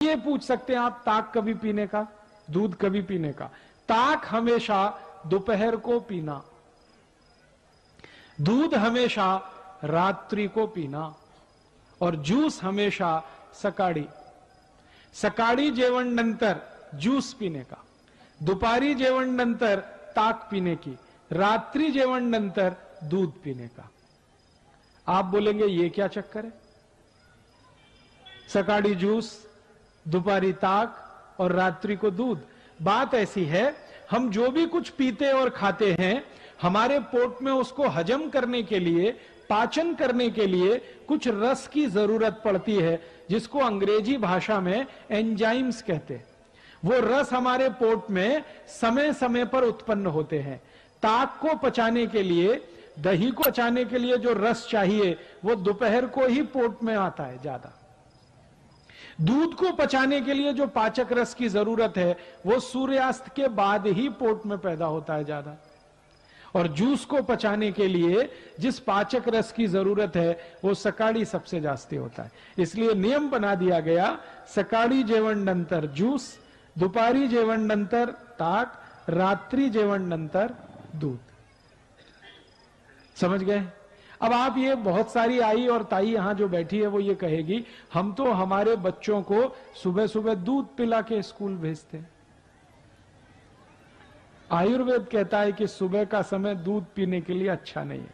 ये पूछ सकते हैं आप, ताक कभी पीने का, दूध कभी पीने का? ताक हमेशा दोपहर को पीना, दूध हमेशा रात्रि को पीना, और जूस हमेशा सकाळी. सकाळी जेवण नंतर ज्यूस पीने का, दुपारी जेवण नंतर ताक पीने की, रात्रि जेवण नंतर दूध पीने का. आप बोलेंगे ये क्या चक्कर है? सकाळी जूस, दोपहरी ताक और रात्रि को दूध. बात ऐसी है, हम जो भी कुछ पीते और खाते हैं, हमारे पेट में उसको हजम करने के लिए, पाचन करने के लिए कुछ रस की जरूरत पड़ती है, जिसको अंग्रेजी भाषा में एंजाइम्स कहते हैं. वो रस हमारे पेट में समय समय पर उत्पन्न होते हैं. ताक को पचाने के लिए, दही को पचाने के लिए जो रस चाहिए वो दोपहर को ही पेट में आता है ज्यादा. दूध को पचाने के लिए जो पाचक रस की जरूरत है वो सूर्यास्त के बाद ही पेट में पैदा होता है ज्यादा. और जूस को पचाने के लिए जिस पाचक रस की जरूरत है वो सकाळी सबसे जास्ती होता है. इसलिए नियम बना दिया गया, सकाळी जेवण नंतर ज्यूस, दुपारी जेवण नंतर ताक, रात्रि जेवण नंतर दूध. समझ गए? अब आप ये, बहुत सारी आई और ताई यहां जो बैठी है वो ये कहेगी, हम तो हमारे बच्चों को सुबह सुबह दूध पिला के स्कूल भेजते हैं. आयुर्वेद कहता है कि सुबह का समय दूध पीने के लिए अच्छा नहीं है.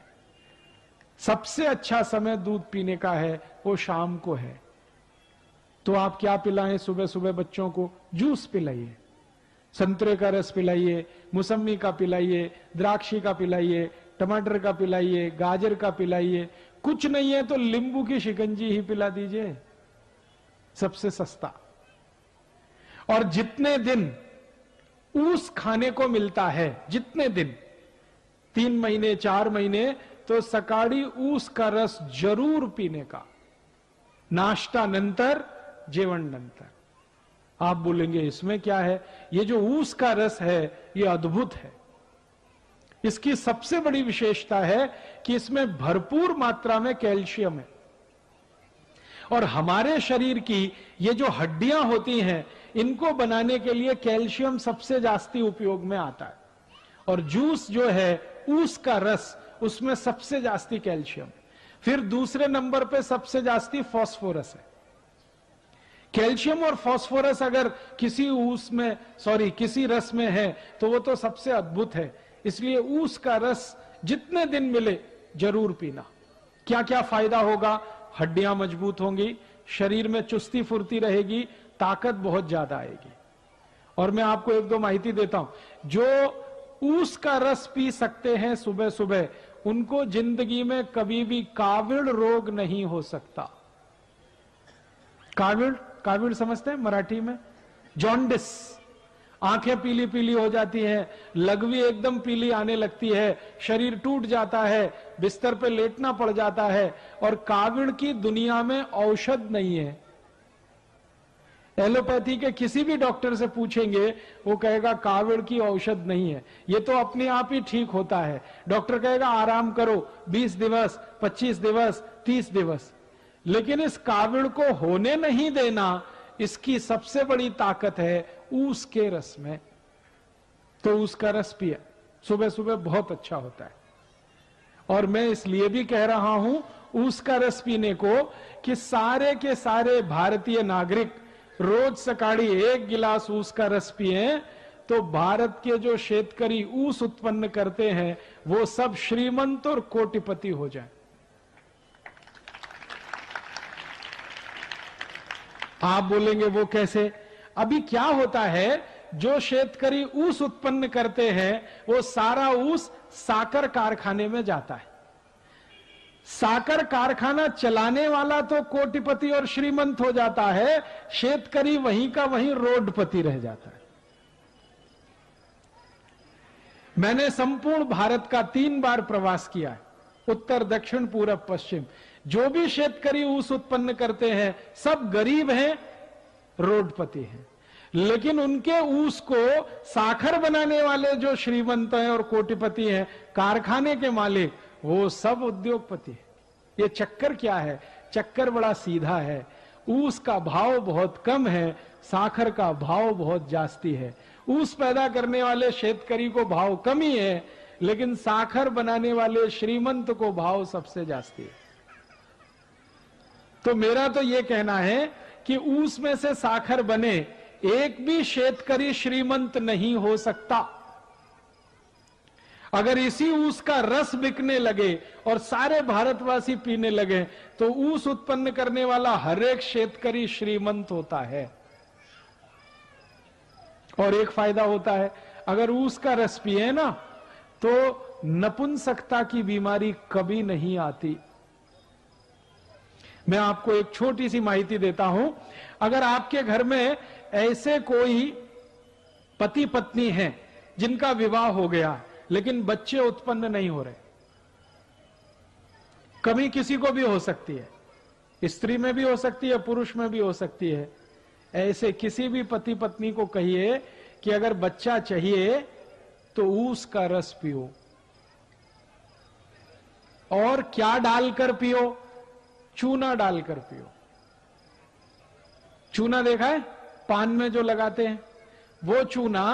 सबसे अच्छा समय दूध पीने का है वो शाम को है. तो आप क्या पिलाएं सुबह सुबह बच्चों को? जूस पिलाइए, संतरे का रस पिलाइए, मौसमी का पिलाइए, द्राक्षी का पिलाइए, टमाटर का पिलाइए, गाजर का पिलाइए. कुछ नहीं है तो नींबू की शिकंजी ही पिला दीजिए, सबसे सस्ता. और जितने दिन ऊस खाने को मिलता है, जितने दिन, 3 महीने 4 महीने, तो सकाळी ऊस का रस जरूर पीने का, नाश्ता नंतर, जेवण नंतर. आप बोलेंगे इसमें क्या है? ये जो ऊस का रस है ये अद्भुत है. इसकी सबसे बड़ी विशेषता है कि इसमें भरपूर मात्रा में कैल्शियम है. और हमारे शरीर की ये जो हड्डियां होती हैं, इनको बनाने के लिए कैल्शियम सबसे जास्ती उपयोग में आता है. और जूस जो है, ऊस का रस, उसमें सबसे जास्ती कैल्शियम. फिर दूसरे नंबर पे सबसे जास्ती फास्फोरस है. कैल्शियम और फास्फोरस अगर किसी किसी रस में है तो वो तो सबसे अद्भुत है. इसलिए ऊस का रस जितने दिन मिले जरूर पीना. क्या क्या फायदा होगा? हड्डियां मजबूत होंगी, शरीर में चुस्ती फुर्ती रहेगी, ताकत बहुत ज्यादा आएगी. और मैं आपको 1-2 माहिती देता हूं. जो ऊस का रस पी सकते हैं सुबह सुबह, उनको जिंदगी में कभी भी काविड़ रोग नहीं हो सकता. काविड़ समझते हैं मराठी में? जॉन्डिस. आंखें पीली पीली हो जाती हैं, लघवी एकदम पीली आने लगती है, शरीर टूट जाता है, बिस्तर पे लेटना पड़ जाता है. और काविड़ की दुनिया में औषध नहीं है. एलोपैथी के किसी भी डॉक्टर से पूछेंगे, वो कहेगा काविड़ की औषध नहीं है, ये तो अपने आप ही ठीक होता है. डॉक्टर कहेगा आराम करो 20 दिवस, 25 दिवस, 30 दिवस. लेकिन इस काविड़ को होने नहीं देना, इसकी सबसे बड़ी ताकत है ऊस के रस में. तो ऊस का रस पिए सुबह सुबह, बहुत अच्छा होता है. और मैं इसलिए भी कह रहा हूं ऊस का रस पीने को कि सारे के सारे भारतीय नागरिक रोज सकाळी 1 गिलास ऊस का रस पिए, तो भारत के जो शेतकरी ऊस उत्पन्न करते हैं वो सब श्रीमंत और कोटिपति हो जाए. आप बोलेंगे वो कैसे? अभी क्या होता है, जो शेतकरी ऊस उत्पन्न करते हैं वो सारा ऊस साकर कारखाने में जाता है. साकर कारखाना चलाने वाला तो कोटिपति और श्रीमंत हो जाता है, शेतकरी वहीं का वहीं रोडपति रह जाता है. मैंने संपूर्ण भारत का 3 बार प्रवास किया है, उत्तर, दक्षिण, पूरब, पश्चिम. जो भी शेतकरी ऊस उत्पन्न करते हैं सब गरीब हैं, रोडपति हैं. लेकिन उनके ऊस को साखर बनाने वाले जो श्रीमंत हैं और कोटिपति हैं, कारखाने के मालिक, वो सब उद्योगपति हैं. ये चक्कर क्या है? चक्कर बड़ा सीधा है. ऊस का भाव बहुत कम है, साखर का भाव बहुत जास्ती है। ऊस पैदा करने वाले शेतकरी को भाव कम ही है, लेकिन साखर बनाने वाले श्रीमंत को भाव सबसे जास्ती है। तो मेरा तो यह कहना है कि ऊस में से साखर बने, एक भी शेतकरी श्रीमंत नहीं हो सकता। अगर इसी ऊस का रस बिकने लगे और सारे भारतवासी पीने लगे तो ऊस उत्पन्न करने वाला हर एक शेतकरी श्रीमंत होता है। और एक फायदा होता है, अगर ऊस का रस पिए ना तो नपुंसकता की बीमारी कभी नहीं आती। मैं आपको एक छोटी सी माहिती देता हूं। अगर आपके घर में ऐसे कोई पति पत्नी हैं जिनका विवाह हो गया लेकिन बच्चे उत्पन्न नहीं हो रहे, कभी किसी को भी हो सकती है, स्त्री में भी हो सकती है, पुरुष में भी हो सकती है, ऐसे किसी भी पति पत्नी को कहिए कि अगर बच्चा चाहिए तो ऊस का रस पियो। और क्या डालकर पियो? चूना डालकर पियो। चूना देखा है पान में जो लगाते हैं, वो चूना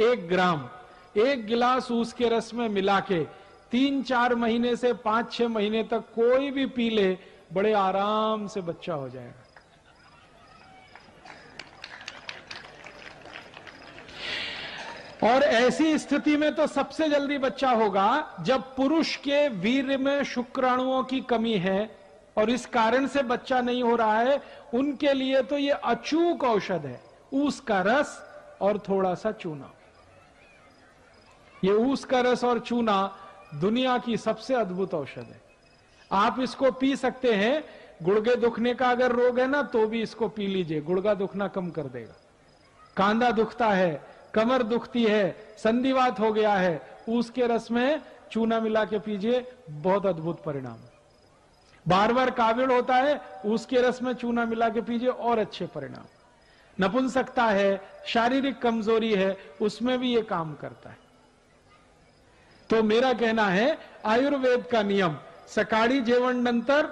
1 ग्राम 1 गिलास ऊस के रस में मिला के 3-4 महीने से 5-6 महीने तक कोई भी पी ले, बड़े आराम से बच्चा हो जाएगा। और ऐसी स्थिति में तो सबसे जल्दी बच्चा होगा जब पुरुष के वीर्य में शुक्राणुओं की कमी है और इस कारण से बच्चा नहीं हो रहा है, उनके लिए तो ये अचूक औषध है, ऊस का रस और थोड़ा सा चूना। ये ऊस का रस और चूना दुनिया की सबसे अद्भुत औषध है। आप इसको पी सकते हैं, गुर्गे दुखने का अगर रोग है ना तो भी इसको पी लीजिए, गुर्गा दुखना कम कर देगा। कांधा दुखता है, कमर दुखती है, संधिवात हो गया है, ऊस के रस में चूना मिला के पीजिए, बहुत अद्भुत परिणाम। बार बार काविड़ होता है, ऊस के रस में चूना मिला के पीजिए, और अच्छे परिणाम। नपुंसकता है, शारीरिक कमजोरी है, उसमें भी ये काम करता है। तो मेरा कहना है आयुर्वेद का नियम, सकाळी जेवण नंतर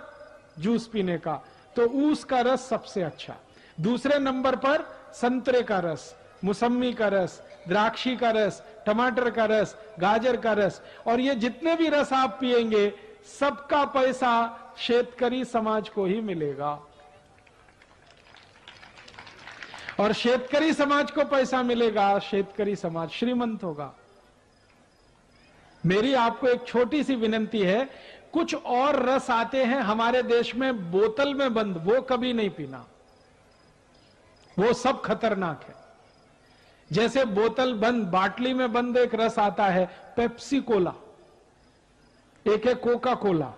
जूस पीने का, तो ऊस का रस सबसे अच्छा। दूसरे नंबर पर संतरे का रस, मौसमी का रस, द्राक्षी का रस, टमाटर का रस, गाजर का रस, और ये जितने भी रस आप पिएंगे सबका पैसा शेतकरी समाज को ही मिलेगा। और शेतकरी समाज को पैसा मिलेगा, शेतकरी समाज श्रीमंत होगा। मेरी आपको एक छोटी सी विनंती है, कुछ और रस आते हैं हमारे देश में बोतल में बंद, वो कभी नहीं पीना, वो सब खतरनाक है। जैसे बोतल बंद, बाटली में बंद एक रस आता है, पेप्सी कोला, एक है Coca Cola,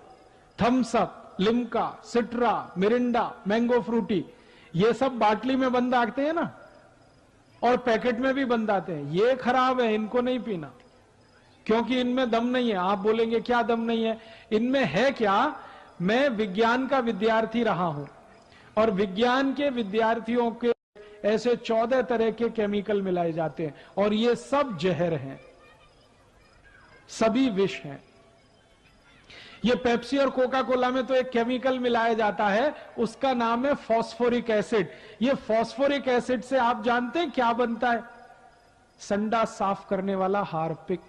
Thums Up, Limca, Citra, Mirinda, mango Frooti, ये सब बाटली में बंद आते हैं ना, और पैकेट में भी बंद आते हैं। ये खराब है, इनको नहीं पीना, क्योंकि इनमें दम नहीं है। आप बोलेंगे क्या दम नहीं है? इनमें है क्या? मैं विज्ञान का विद्यार्थी रहा हूं, और विज्ञान के विद्यार्थियों के ऐसे 14 तरह के केमिकल मिलाए जाते हैं, और ये सब जहर हैं, सभी विष हैं। ये पेप्सी और कोका कोला में तो एक केमिकल मिलाया जाता है, उसका नाम है फॉस्फोरिक एसिड। ये फॉस्फोरिक एसिड से आप जानते हैं क्या बनता है? संडास साफ करने वाला हार्पिक।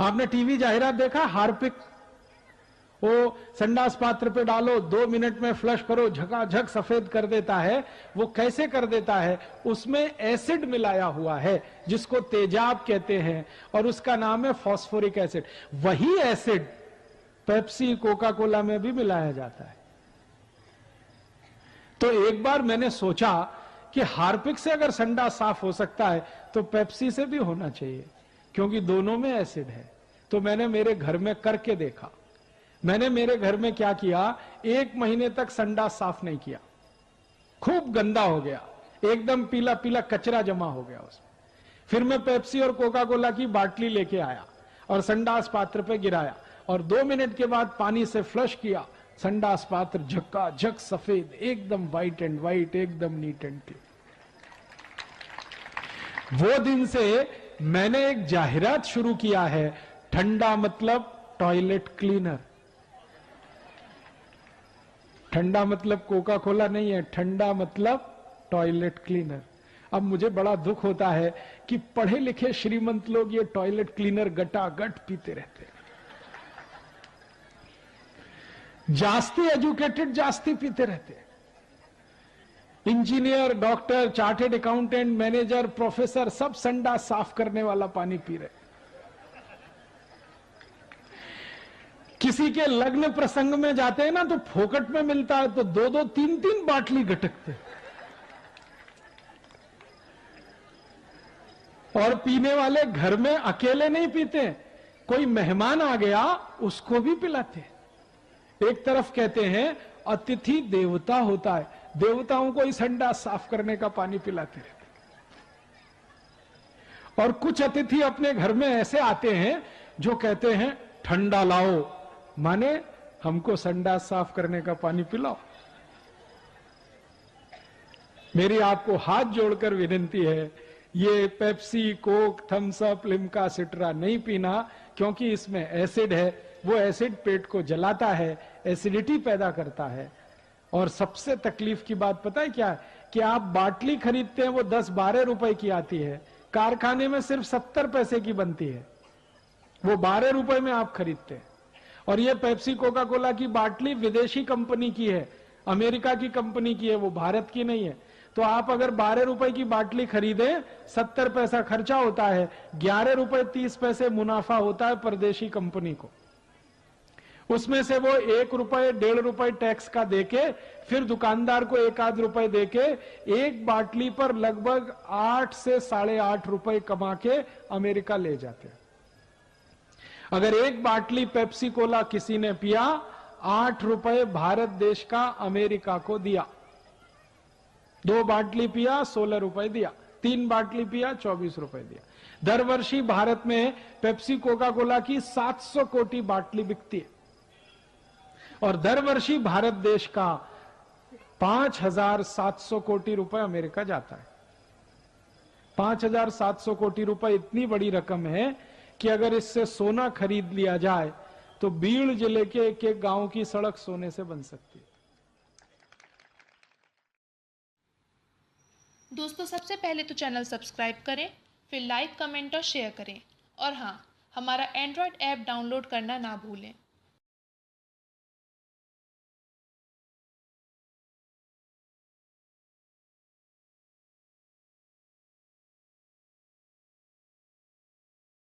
आपने टीवी जाहिरात देखा? हार्पिक, वो संडास पात्र पे डालो, 2 मिनट में फ्लश करो, झकाझक सफेद कर देता है। वो कैसे कर देता है? उसमें एसिड मिलाया हुआ है जिसको तेजाब कहते हैं, और उसका नाम है फॉस्फोरिक एसिड। वही एसिड पेप्सी कोका कोला में भी मिलाया जाता है। तो एक बार मैंने सोचा कि हार्पिक से अगर संडास साफ हो सकता है तो पेप्सी से भी होना चाहिए, क्योंकि दोनों में एसिड है। तो मैंने मेरे घर में करके देखा। मैंने मेरे घर में क्या किया, 1 महीने तक संडास साफ नहीं किया, खूब गंदा हो गया, एकदम पीला पीला कचरा जमा हो गया उसमें। फिर मैं पेप्सी और कोका कोला की बाटली लेके आया और संडास पात्र पे गिराया, और 2 मिनट के बाद पानी से फ्लश किया, संडास पात्र झक्काझक सफेद, एकदम व्हाइट एंड व्हाइट, एकदम नीट एंड क्लीन। वो दिन से मैंने एक जाहिरात शुरू किया है, ठंडा मतलब टॉयलेट क्लीनर। ठंडा मतलब कोका कोला नहीं है, ठंडा मतलब टॉयलेट क्लीनर। अब मुझे बड़ा दुख होता है कि पढ़े लिखे श्रीमंत लोग ये टॉयलेट क्लीनर गटागट पीते रहते हैं। जास्ती एजुकेटेड जास्ती पीते रहते हैं। Engineer, doctor, chartered accountant, manager, professor सब संडा साफ करने वाला पानी पी रहे। किसी के लग्न प्रसंग में जाते हैं ना तो फोकट में मिलता है तो 2-2 3-3 बाटली गटकते हैं। और पीने वाले घर में अकेले नहीं पीते, कोई मेहमान आ गया उसको भी पिलाते। एक तरफ कहते हैं अतिथि देवता होता है, देवताओं को इस हंडा साफ करने का पानी पिलाते रहते। और कुछ अतिथि अपने घर में ऐसे आते हैं जो कहते हैं ठंडा लाओ, माने हमको संडा साफ करने का पानी पिलाओ। मेरी आपको हाथ जोड़कर विनती है, ये Pepsi, Coke, Thums Up, Limca, Citra नहीं पीना, क्योंकि इसमें एसिड है। वो एसिड पेट को जलाता है, एसिडिटी पैदा करता है। और सबसे तकलीफ की बात पता है क्या है? कि आप बाटली खरीदते हैं वो 10-12 रुपए की आती है, कारखाने में सिर्फ 70 पैसे की बनती है, वो 12 रुपए में आप खरीदते हैं। और ये पेप्सी, कोका कोला की बाटली विदेशी कंपनी की है, अमेरिका की कंपनी की है, वो भारत की नहीं है। तो आप अगर 12 रुपए की बाटली खरीदें, 70 पैसा खर्चा होता है, 11 रुपए 30 पैसे मुनाफा होता है परदेशी कंपनी को। उसमें से वो 1 रुपए 1.5 रुपए टैक्स का देके, फिर दुकानदार को 1-8 रुपए देके एक बाटली पर लगभग 8 से 8.5 रुपए कमा के अमेरिका ले जाते हैं। अगर एक बाटली पेप्सी कोला किसी ने पिया, 8 रुपए भारत देश का अमेरिका को दिया। 2 बाटली पिया 16 रुपए दिया, 3 बाटली पिया 24 रुपए दिया। दर वर्षी भारत में पेप्सी कोका कोला की 700 कोटी बाटली बिकती है और दर वर्षी भारत देश का 5,700 कोटी रुपए अमेरिका जाता है। 5,700 कोटी रुपए इतनी बड़ी रकम है कि अगर इससे सोना खरीद लिया जाए तो बीड़ जिले के एक गांव की सड़क सोने से बन सकती है। दोस्तों, सबसे पहले तो चैनल सब्सक्राइब करें, फिर लाइक, कमेंट और शेयर करें। और हाँ, हमारा एंड्रॉयड ऐप डाउनलोड करना ना भूलें।